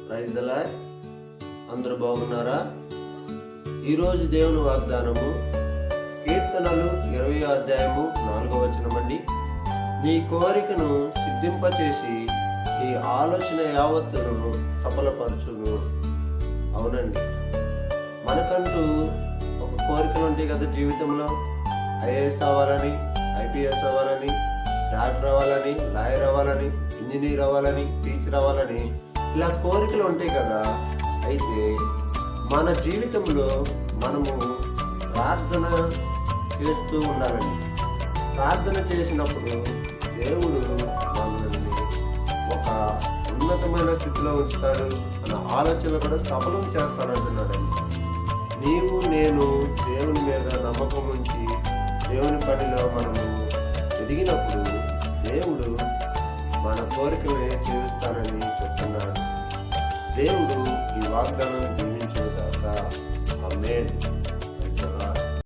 Praise the lord. అందరూ బాగున్నారా? ఈరోజు దేవుని వాగ్దానము కీర్తనలు 20వ అధ్యాయము 4వ వచనమండి. నీ కోరికను సిద్ధింపచేసి నీ ఆలోచన యావత్తును సఫలపరచును. అవునండి, మనకంటూ ఒక కోరికలు ఉంటాయి కదా జీవితంలో. ఐఏఎస్ అవ్వాలని, ఐపీఎస్ అవ్వాలని, డాక్టర్ అవ్వాలని, లాయర్ అవ్వాలని, ఇంజనీర్ అవ్వాలని, టీచర్ అవ్వాలని, ఇలా కోరికలు ఉంటాయి కదా. అయితే మన జీవితంలో మనము ప్రార్థన చేస్తూ ఉండాలండి. ప్రార్థన చేసినప్పుడు దేవుడు మనల్ని ఒక ఉన్నతమైన స్థితిలో ఉంచుతాడు, మన ఆలోచనలు కూడా సఫలం చేస్తానంటున్నాడండి. నీవు నేను దేవుని మీద నమ్మకం ఉంచి దేవుని పనిలో మనము ఎదిగినప్పుడు దేవుడు మన కోరికలే తీరుస్తానని చెప్తున్నాడు. దేవుడు ఈ వాగ్దానం దీవించుగాక. ఆమేన్.